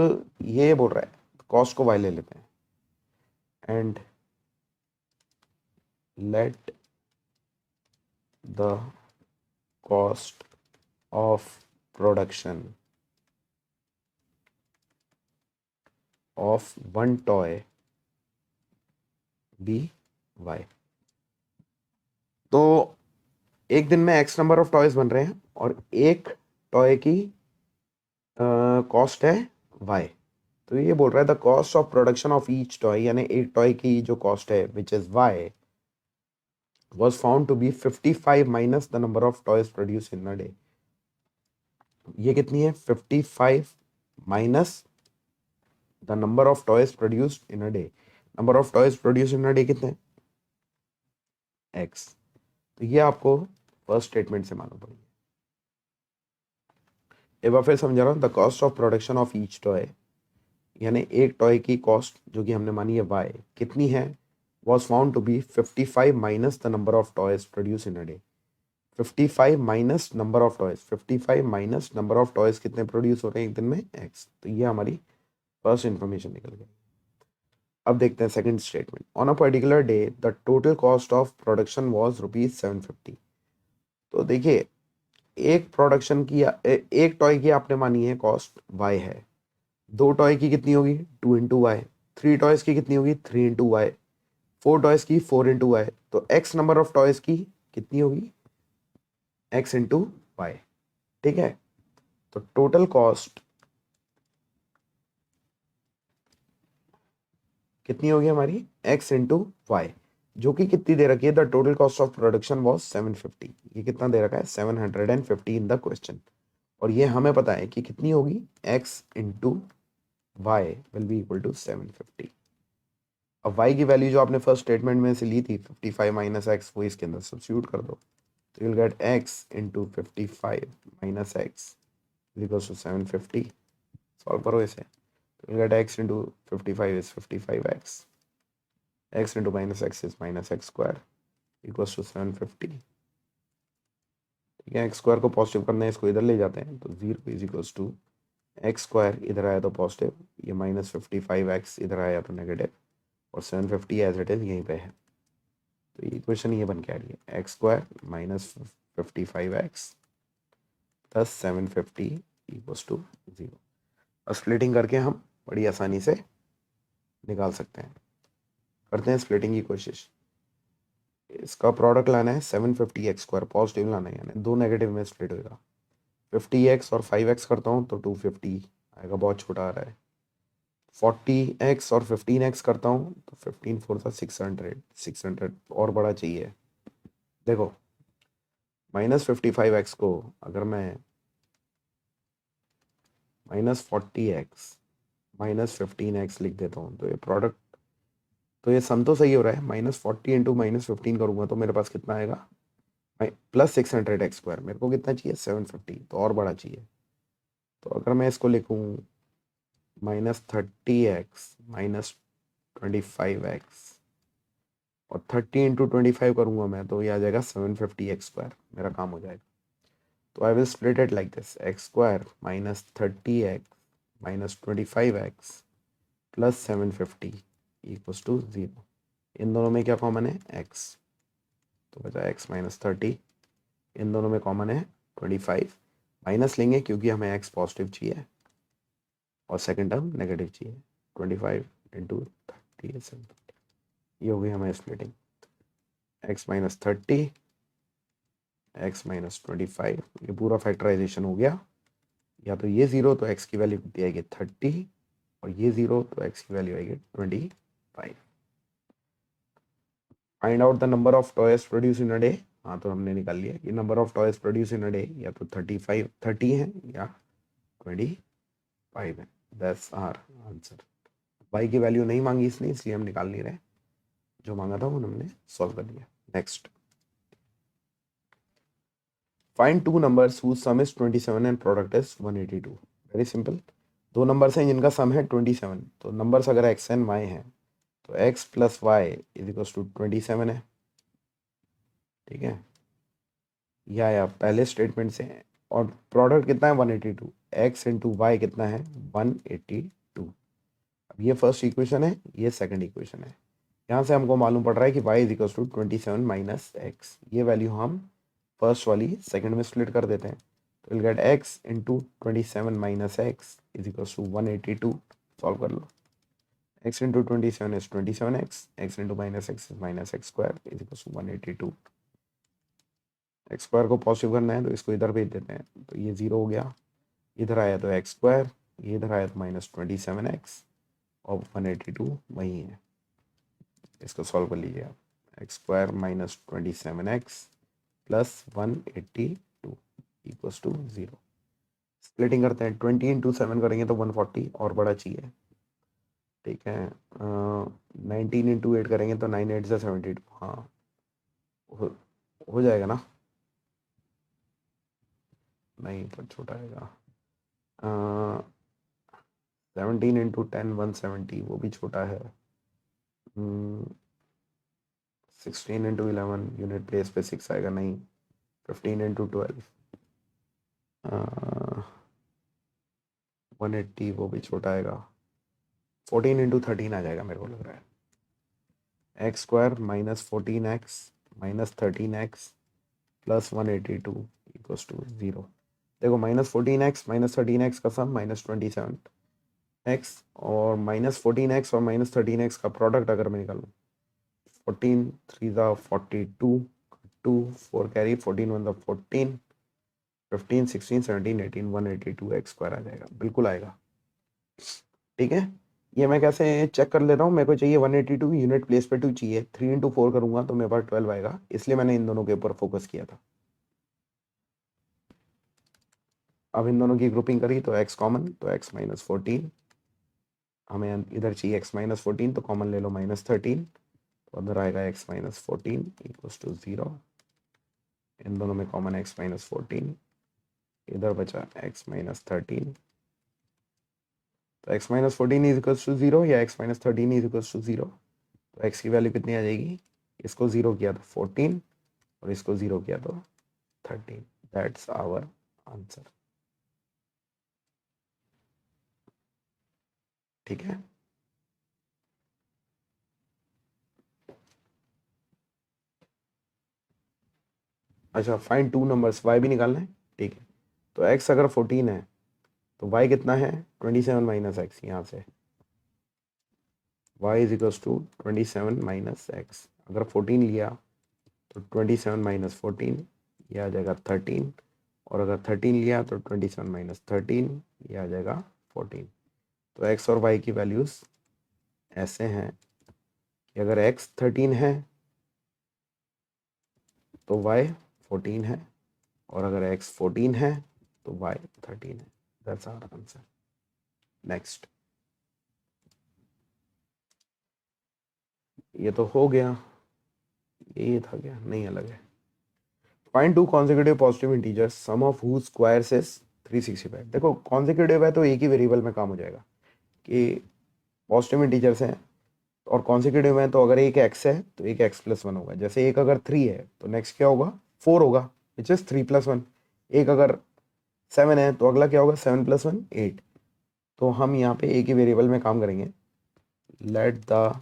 ये बोल रहा है, कॉस्ट को वाई ले लेते हैं, and let the cost of production of one toy be Y. तो एक दिन में एक्स नंबर ऑफ टॉयज बन रहे हैं और एक टॉय की कॉस्ट है वाई। तो ये बोल रहा है the cost of production of each toy, यानी एक टॉय की जो कॉस्ट है which is Y, was found to be 55 minus the number of toys produced in a day। ये कितनी है? 55 minus the number of toys produced in a day. Number of toys produced in a day कितने? X. तो ये आपको first statement से मालूम पड़ेगी। एक बार फिर समझा रहा हूँ, the cost of production of each toy, यानी एक टॉय की कॉस्ट जो कि हमने मानी है वाई, कितनी है? was found to be 55 minus the number of toys produced in a day। 55 minus number of toys, 55 minus number of toys कितने प्रोड्यूस हो रहे हैं एक दिन में? एक्स। तो ये हमारी फर्स्ट इंफॉर्मेशन निकल गई। अब देखते हैं second statement. On a particular day the total cost of production was rupees 750। तो देखिए, एक प्रोडक्शन की एक टॉय की आपने मानी है कॉस्ट वाई है, दो टॉय की कितनी होगी? 2 इंटू वाई। थ्री टॉयज की कितनी होगी? 3 इंटू वाई। फोर टॉयज की 4 इंटू वाई। तो एक्स नंबर ऑफ टॉयज की कितनी होगी? X into Y. ठीक है, तो टोटल कॉस्ट कितनी होगी हमारी? एक्स इंटू वाई, जो कि कितनी दे रखी है? The total cost of production was 750। ये कितना दे रखा है? 750 इन द क्वेश्चन। और ये हमें पता है कि कितनी होगी? X into Y will be equal to 750। अब वाई की वैल्यू जो आपने फर्स्ट स्टेटमेंट में से ली थी 55 माइनस एक्स, वो इसके अंदर सब्स्टिट्यूट कर दो, तो you'll get x into 55 minus x is equals to 750। Solve करो इसे, तो you'll get x into 55 is 55x, x into minus x is minus x square equals to 750। ठीक है, x स्क्वायर को पॉजिटिव करना है, इसको इधर ले जाते हैं, तो 0 is equals to x square, इधर आया तो पॉजिटिव, ये माइनस 55x इधर आया तो नेगेटिव, और 750 एज इट इज यहीं पे है। तो ये इक्वेशन ये बन के आ रही है, x square minus 55x plus 750 equals to 0। और स्प्लिटिंग करके हम बड़ी आसानी से निकाल सकते हैं। करते हैं स्प्लिटिंग की कोशिश। इसका प्रोडक्ट लाना है 750x स्क्वायर, पॉजिटिव लाना है, यानी दो नेगेटिव में स्प्लिट होगा। 50x और 5x करता हूँ तो 250 आएगा, बहुत छोटा आ रहा है। 40x और 15x करता हूँ तो 15 फोर था 600, 600 और बड़ा चाहिए। देखो, माइनस 55x को अगर मैं माइनस 40x माइनस 15x लिख देता हूँ तो ये प्रोडक्ट तो ये सम तो सही हो रहा है, -40 इंटू -15 करूँगा तो मेरे पास कितना आएगा, +600 x²। मेरे को कितना चाहिए, 750, तो और बड़ा चाहिए। तो अगर मैं इसको लिखूँ -30x -25x और 30 इंटू 25 करूँगा मैं तो ये आ जाएगा 750 x², मेरा काम हो जाएगा। तो I will split it like this, x² -30x -25x + 750 = 0। इन दोनों में क्या कॉमन है, x, तो बचा x -30। इन दोनों में कॉमन है 25, माइनस लेंगे क्योंकि हमें x पॉजिटिव चाहिए और सेकंड टर्म नेगेटिव चाहिए। 25 इंटू 30 है 750, ये हो गई हमारी स्प्लिटिंग। x -30 x -25, ये पूरा फैक्टराइजेशन हो गया। या तो ये 0 तो x की वैल्यू कितनी आएगी 30, और ये 0 तो x की वैल्यू आएगी 25। Find out the number of toys produce in a day. हाँ तो हमने निकाल लिया कि number of toys produce in a day या तो 30 है या 25 है। That's our answer. y की वैल्यू नहीं मांगी इसने, इसलिए हम निकाल नहीं रहे, जो मांगा था वो हमने सॉल्व कर लिया। Next, find two numbers whose sum is 27 and product is 182। Very simple, दो नंबर्स हैं जिनका सम है 27। तो नंबर्स अगर x एंड y हैं तो x + y = 27 है, ठीक है, या पहले स्टेटमेंट से है। और प्रोडक्ट कितना है 182, x इंटू वाई कितना है 182। अब ये फर्स्ट इक्वेशन है, ये सेकंड इक्वेशन है। यहाँ से हमको मालूम पड़ रहा है कि y = 27 - x। ये वैल्यू हम फर्स्ट वाली सेकंड में स्प्लिट कर देते हैं, तो will get x into 27 - x = 182। Solve कर लो, x into 27 is 27x, x into -x is -x² = 182। x² को पॉजिटिव करना है तो इसको इधर भेज देते हैं, तो ये 0 हो गया। इधर आया तो x², ये इधर आया तो -27x और 182 वही है। इसको सॉल्व कर लीजिए आप, x² -27x + 182 = 0। स्प्लिटिंग करते हैं, 20 इंटू 7 करेंगे तो 140, और बड़ा चाहिए, ठीक है। 19 इंटू 8 करेंगे तो 9 8 से 72, हाँ हो जाएगा ना, नहीं पर छोटा आएगा। 17 इंटू 10 170, वो भी छोटा है। 16 इंटू 11 यूनिट प्लेस पे 6 आएगा, नहीं। 15 इंटू 12 180, वो भी छोटा आएगा। 14 इंटू 13 आ जाएगा मेरे को लग रहा है। x² -14x -13x + 182 = 0। देखो, -14x -13x का सम -27x, और -14x और -13x का प्रोडक्ट अगर मैं निकालूँ, 14 3 42, 2 4 कैरी, 14 1 14, 15 16 17 18 182 x² आ जाएगा, बिल्कुल आएगा, ठीक है। ये मैं कैसे चेक कर ले रहा हूँ, मेरे को चाहिए 182, यूनिट प्लेस पे 2 चाहिए, 3 इंटू 4 करूँगा तो मेरे पास 12 आएगा, इसलिए मैंने इन दोनों के ऊपर फोकस किया था। अब इन दोनों की ग्रुपिंग करी तो x कॉमन, तो x -14, हमें इधर चाहिए x -14, तो कॉमन ले लो -13, तो उधर आएगा x -14 = 0। इन दोनों में कॉमन x -14, इधर बचा x -13, तो x -14 = 0 या x -13 = 0। तो x की वैल्यू कितनी आ जाएगी, इसको 0 किया तो 14 और इसको 0 किया तो 13। दैट्स आवर आंसर, ठीक है। अच्छा, फाइंड टू नंबर्स, y भी निकालना है, ठीक है। तो x अगर 14 है तो y कितना है 27 - x, यहाँ से y = 27 - x। अगर 14 लिया तो 27 - 14, ये आ जाएगा 13, और अगर 13 लिया तो 27 - 13, ये आ जाएगा 14। तो x और y की वैल्यूज़ ऐसे हैं कि अगर x 13 है तो y 14 है, और अगर x 14 है तो y 13 है। That's our answer. नेक्स्ट, ये तो हो गया, ये था क्या, नहीं अलग है। Find two consecutive positive integers sum of whose squares is 365। देखो कॉन्जिक्यूटिव है तो एक ही वेरिएबल में काम हो जाएगा कि पॉजिटिव इंटीजर्स हैं, और कॉन्जिक्यूटिव है तो अगर एक एक्स है तो एक एक्स प्लस वन होगा। जैसे एक अगर 3 है तो नेक्स्ट क्या होगा, 4 होगा, विच इज 3 प्लस वन। एक अगर 7 है तो अगला क्या होगा, 7 प्लस वन 8। तो हम यहाँ पे एक ही वेरिएबल में काम करेंगे। Let the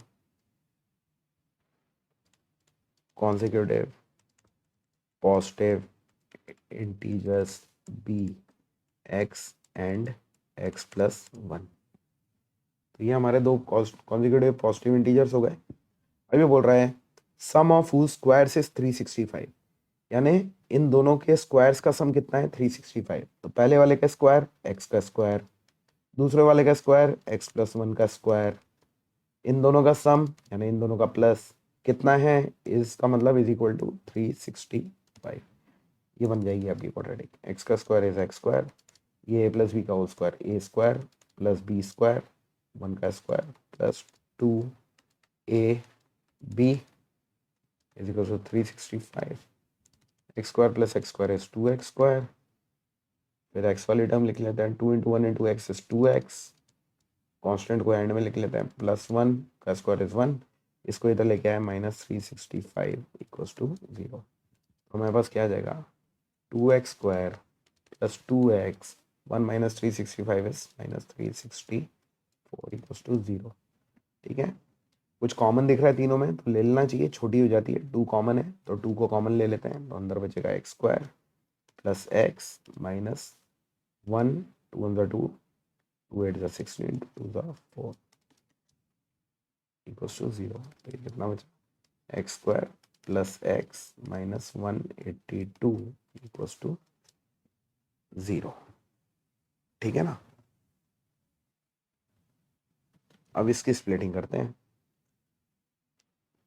consecutive positive integers be x and x plus one. तो ये हमारे दो कॉन्जिक्यूटिव पॉजिटिव इंटीजर्स हो गए। अभी बोल रहा है सम ऑफ हूज स्क्वायर्स इज 365, यानी इन दोनों के स्क्वायर्स का सम कितना है, 365। तो पहले वाले का स्क्वायर एक्स का स्क्वायर, दूसरे वाले का स्क्वायर एक्स प्लस वन का स्क्वायर, इन दोनों का सम यानी इन दोनों का प्लस कितना है, इसका मतलब इज इक्वल टू 365। ये बन जाएगी आपकी क्वाड्रेटिक। एक्स का स्क्वायर इज एक्स स्क्वायर, ये ए प्लस बी का whole square a square plus b square, one का square plus 2 ab is equal to 365। X square plus x square is 2x square, फिर x वाली term लिख लेते हैं, 2 into one into x is 2x, constant को end में लिख लेते हैं, प्लस वन का स्क्वायर इज वन, इसको इधर लेके आए -365 इक्वल्स टू 0। तो हमारे पास क्या आ जाएगा, 2x square plus 2x, 1 minus 365 is -364 equals to 0। ठीक है, कुछ कॉमन दिख रहा है तीनों में तो ले लेना चाहिए, छोटी हो जाती है। 2 कॉमन है तो 2 को कॉमन ले लेते हैं, तो अंदर बचेगा x square plus x minus 1, 2 one 2, 2 8 16, 2 4 equals to 0। तो ये कितना बचा, x square plus x minus 182 equals to 0। ठीक है ना। अब इसकी स्प्लिटिंग करते हैं,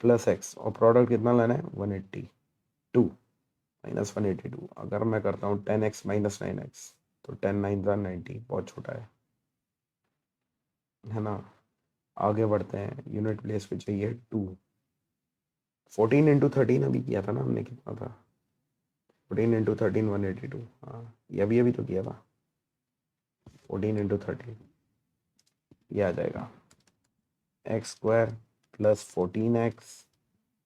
प्लस एक्स और प्रोडक्ट कितना लेना है, 182 माइनस 182। अगर मैं करता हूँ 10x माइनस 9x तो 10 9 90, बहुत छोटा है ना। आगे बढ़ते हैं, यूनिट प्लेस पे चाहिए 2। 14 इंटू 13 अभी किया था ना हमने, कितना था, 14 इंटू 13 182। हाँ ये अभी अभी तो किया था, 14 इंटू 13 ये आ जाएगा x square plus 14x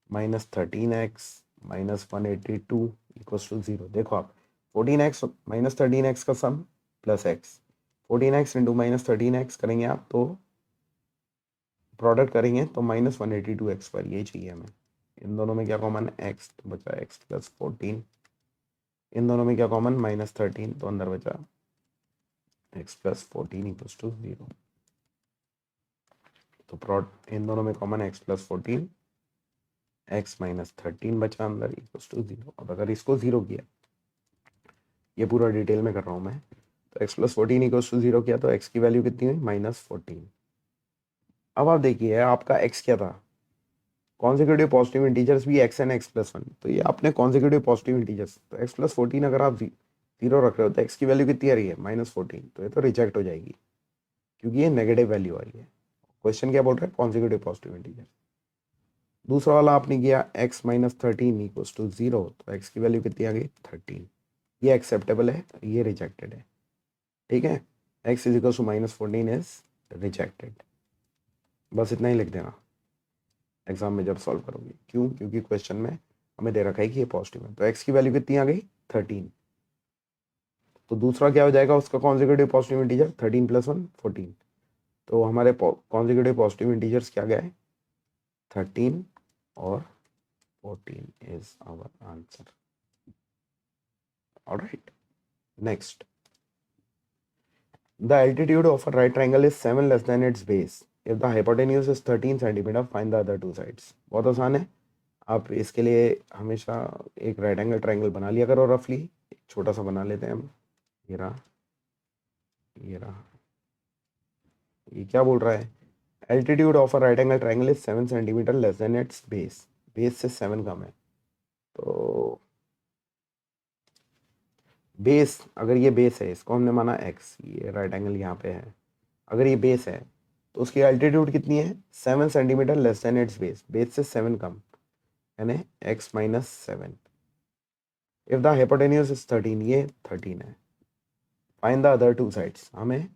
minus 13x minus 182 equals to 0। देखो आप 14x माइनस 13x का sum plus x, 14x into minus 13x करेंगे आप तो प्रोडक्ट करेंगे तो -182x पर, यही चाहिए हमें। इन दोनों में क्या कॉमन है, x, तो बचा x प्लस 14। इन दोनों में क्या कॉमन, -13, तो अंदर बचा x प्लस 14 इक्वल्स टू 0। तो प्रोडक्ट इन दोनों में common x plus 14, x minus 13 बचा अंदर इक्वल्स टू 0। अब अगर इसको 0 किया, ये पूरा डिटेल में कर रहा हूँ मैं, तो x प्लस 14 इक्वल्स टू 0 किया तो x की वैल्यू कितनी हुई, -14। अब आप देखिए आपका x क्या था, कॉन्जिक्यूटिव पॉजिटिव इंटीजर्स भी x and x plus one, तो ये आपने कॉन्जिक्यूटिव पॉजिटिव इंटीजर्स, तो x प्लस 14 अगर आप 0 रख रहे हो तो x की वैल्यू कितनी आ रही है, -14। तो ये तो रिजेक्ट हो जाएगी क्योंकि ये नेगेटिव वैल्यू आ रही है। क्वेश्चन क्या बोल रहा है, कॉन्जिक्यूटिव पॉजिटिव इंटीजर। दूसरा वाला आपने किया x माइनस 13 इक्वल्स टू 0, तो x की वैल्यू कितनी आ गई, 13। ये एक्सेप्टेबल है, ये रिजेक्टेड है। ठीक है, x is equals to -14 is rejected. बस इतना ही लिख देना एग्जाम में जब सॉल्व करोगे। क्यों, क्योंकि क्वेश्चन में हमें दे रखा है कि ये पॉजिटिव है। तो x की वैल्यू कितनी आ गई, 13। तो दूसरा क्या हो जाएगा उसका कॉन्जिक्यूटिव पॉजिटिव इंटीजर, 13 प्लस 1 14। तो हमारे कॉन्जिक्यूटिव पॉजिटिव इंटीजर्स क्या गए, 13 और 14 is our answer. Alright, next, the altitude of a right triangle is 7 less than its base if the hypotenuse is 13 centimetre, find the other two sides. बहुत आसान है, आप इसके लिए हमेशा एक राइट एंगल ट्रायंगल बना लिया करो रफली। एक छोटा सा बना लेते हैं हम, ये रहा, ये रहा। ये क्या बोल रहा है, altitude of a right angle triangle is 7 centimetre less than its base, base से 7 कम है। तो बेस, अगर ये बेस है, इसको हमने माना x, ये राइट एंगल यहाँ पे है, अगर ये बेस है तो उसकी एल्टीट्यूड कितनी है 7 centimetre less than its base, base से 7 कम, यानी x माइनस 7। इफ द हाइपोटेन्यूज इज 13, ये 13 है। Find the other two sides, हमें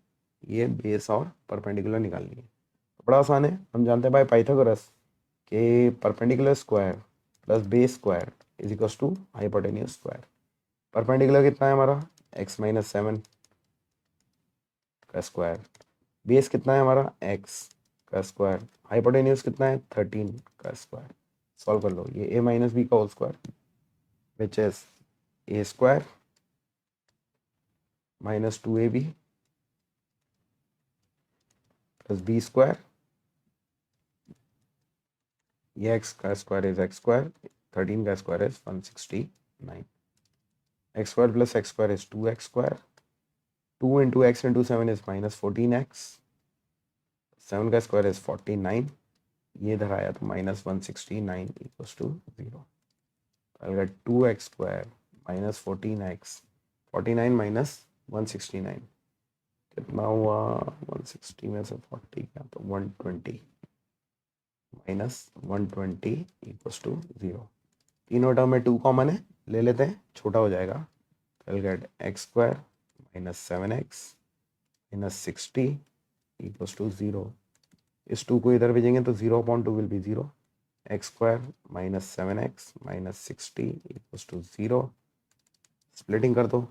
ये बेस और परपेंडिकुलर निकालनी है। तो बड़ा आसान है, हम जानते हैं बाय पाइथागोरस कि perpendicular square plus base square is equals to hypotenuse square. Perpendicular कितना है हमारा x माइनस 7 का स्क्वायर, बेस कितना है हमारा x का स्क्वायर, हाइपोटेन्यूज कितना है 13 का स्क्वायर। सॉल्व कर लो, ये a माइनस बी का whole square which is a square minus 2ab plus b square, ये x का स्क्वायर इज x स्क्वायर, 13 का square is 169, x square plus x square is 2x square, 2 into x into 7 is minus 14x, 7 का square is 49, ये इधर आया तो minus 169 equals to 0। I'll get 2x square minus 14x, 49 minus 169 कितना हुआ, 160 में से 40 क्या तो 120 माइनस 120 इक्वल्स टू 0। तीनों टर्म में 2 कॉमन है, ले लेते हैं, छोटा हो जाएगा। तो I'll get x square minus 7x minus 60 equals to 0। इस 2 को इधर भेजेंगे तो 0/2 will be 0। x square minus 7x minus 60 equals to 0। Splitting कर दो,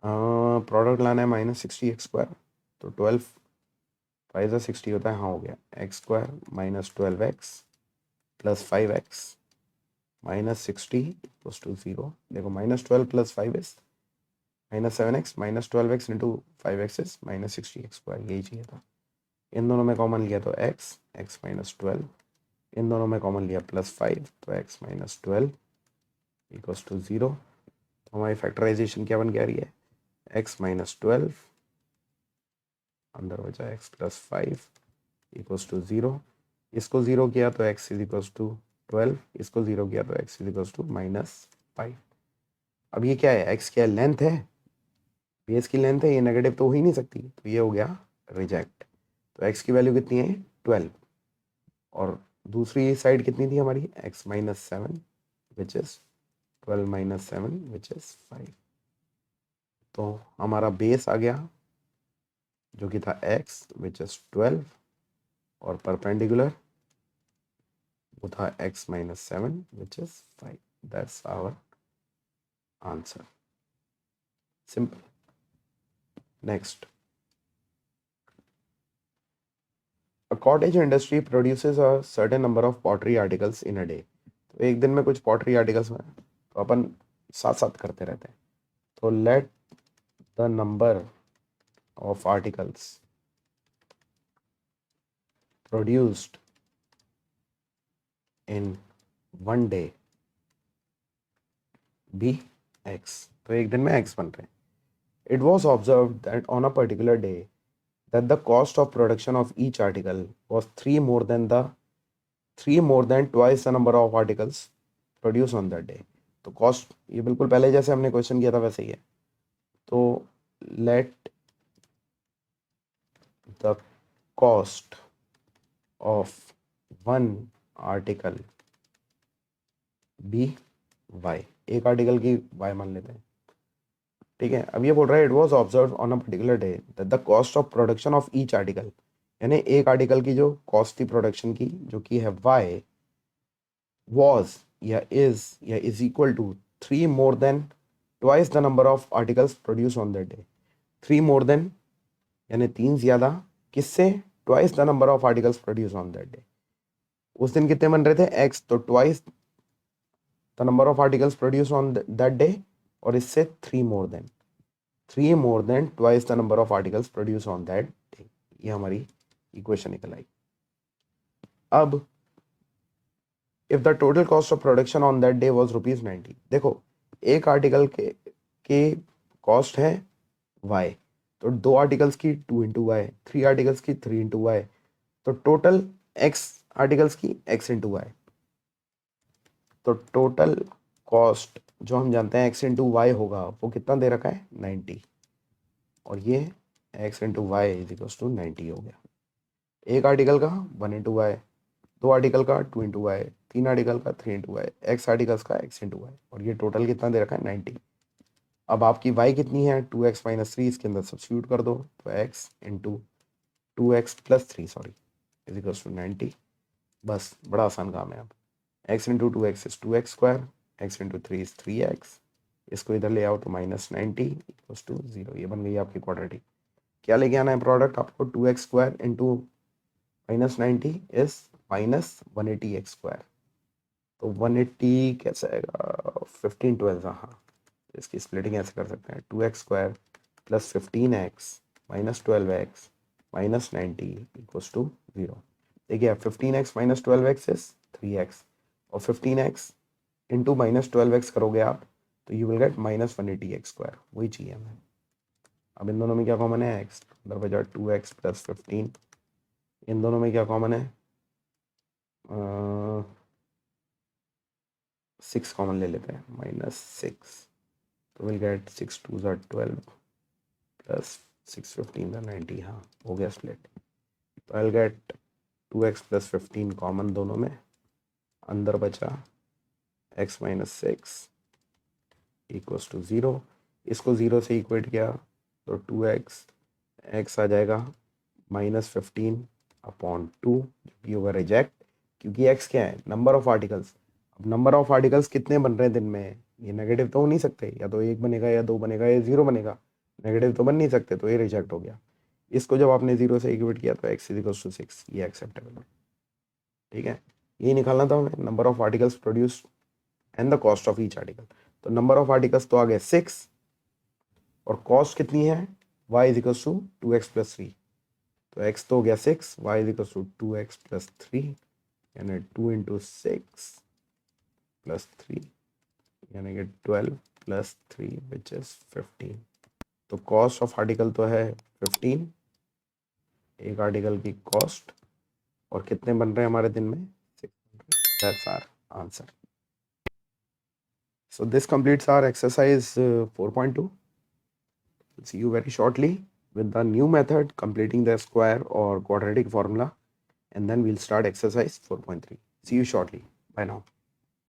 प्रोडक्ट लाना है माइनस 60x स्क्वायर, तो 12 5 60 होता है, हाँ हो गया। x square minus 12x plus 5x minus 60 equals to 0। देखो minus 12 plus 5 is minus 7x minus 12x into 5x is minus 60x square, यही चाहिए था। इन दोनों में कॉमन लिया तो x माइनस 12, इन दोनों में कॉमन लिया प्लस 5, तो x माइनस 12 इक्वल्स टू 0। तो हमारी फैक्टराइजेशन क्या बन के आ रही है, x माइनस 12 अंदर बचा x प्लस 5 इक्वल्स टू 0। इसको 0 किया तो x इज इक्वल्स टू 12, इसको 0 किया तो x is equals to minus 5। अब ये क्या है, x क्या है, लेंथ है, बेस की लेंथ है, ये नेगेटिव तो हो ही नहीं सकती, तो ये हो गया रिजेक्ट। तो x की वैल्यू कितनी है 12, और दूसरी साइड कितनी थी हमारी x माइनस 7 which is 12 minus 7 which is 5। तो हमारा बेस आ गया जो कि था x विच इज 12, और परपेंडिकुलर वो था x माइनस 7 which is 5। That's our answer, simple. Next, a cottage industry produces a certain number of pottery articles in a day। तो एक दिन में कुछ pottery articles में तो अपन साथ साथ करते रहते हैं। तो let the number of articles produced in one day be x। तो एक दिन में x बन रहे हैं। It was observed that on a particular day that the cost of production of each article was three more than twice the number of articles produced on that day। तो cost ये बिल्कुल पहले जैसे हमने question किया था वैसे ही है। तो let the cost of one article be y, एक आर्टिकल की वाई मान लेते हैं, ठीक है। अब ये बोल रहा है it was observe on a particular day that the cost of production of each article, यानी एक आर्टिकल की जो कॉस्ट थी प्रोडक्शन की जो कि है वाई, वॉज या is equal to 3 more than twice the number of articles produced on that day। 3 more than यानी 3 ज्यादा किससे, twice the number of articles produced on that day। उस दिन कितने बन रहे थे x, तो twice the number of articles produced on that day, और इससे 3 more than twice the number of articles produced on that day। ये हमारी इक्वेशन निकल आई। अब if the total cost of production on that day was ₹90, देखो एक article के cost है y, तो 2 आर्टिकल्स की 2 इंटू वाई, 3 आर्टिकल्स की 3 इंटू वाई, तो टोटल x आर्टिकल्स की x इंटू वाई। तो टोटल कॉस्ट जो हम जानते हैं x इंटू वाई होगा वो कितना दे रखा है 90, और ये x into y is equal to 90 हो गया। एक आर्टिकल का 1 इंटू वाई, 2 आर्टिकल का 2 इंटू वाई, 3 आर्टिकल का 3 इंटू वाई, एक्स आर्टिकल्स का x इंटू वाई, और ये टोटल कितना दे रखा है 90। अब आपकी y कितनी है 2x-3, इसके अंदर सब्स्टिट्यूट कर दो, तो x into 2x+3 sorry is equals to 90। बस बड़ा आसान काम है। अब x into 2x is 2x², x into 3 is 3x, इसको इधर ले आओ तो -90 इक्वल्स टू 0। ये बन गई आपकी क्वाड्रेटिक। क्या लेके आना है प्रोडक्ट आपको, 2x² इंटू -90 इज -180x²। तो 180 कैसे आएगा, 15 12, हाँ इसकी स्प्लिटिंग ऐसे कर सकते हैं, 2x² plus 15x minus 12x minus 90 equals to 0। देखिए 15x minus 12x is 3x, और 15x इंटू -12x करोगे आप तो यू विल गेट -180x²। वही चाहिए हमें। अब इन दोनों में क्या कॉमन है, x, अंदर बचा 2x प्लस 15। इन दोनों में क्या कॉमन है, 6 कॉमन ले लेते हैं, -6, तो विल गेट 6 2 ज़ा 12 प्लस 6 15 ज़ा 90। हाँ हो गया स्प्लिट। तो I will get 2x plus 15 common दोनों में, अंदर बचा x माइनस 6 इक्वल्स टू 0। इसको 0 से इक्वेट किया तो 2x, x आ जाएगा -15 अपॉन 2, जो कि होगा रिजेक्ट, क्योंकि x क्या है, नंबर ऑफ आर्टिकल्स। अब नंबर ऑफ आर्टिकल्स कितने बन रहे हैं दिन में, ये नेगेटिव तो हो नहीं सकते, या तो 1 बनेगा या 2 बनेगा या 0 बनेगा, नेगेटिव तो बन नहीं सकते, तो ये रिजेक्ट हो गया। इसको जब आपने 0 से इक्वेट किया तो x इक्वल्स टू 6, ये एक्सेप्टेबल है। ठीक है, यही निकालना था हमें, number of articles produce and the cost of each article. तो नंबर ऑफ आर्टिकल्स तो आ गए 6, और कॉस्ट कितनी है, y is equals to 2x plus 3। तो x तो हो गया 6, y is equals to 2x plus 3, यानी 2 इंटू 6 प्लस 3, यानी कि 12 प्लस 3 विच इज 15। तो कॉस्ट ऑफ आर्टिकल तो है 15, एक आर्टिकल की कॉस्ट, और कितने बन रहे हैं हमारे दिन में 600। That's our answer. So this completes our exercise 4.2. See you very shortly with the new method, completing the square or quadratic formula, and then we'll start exercise 4.3. See you shortly. Bye now.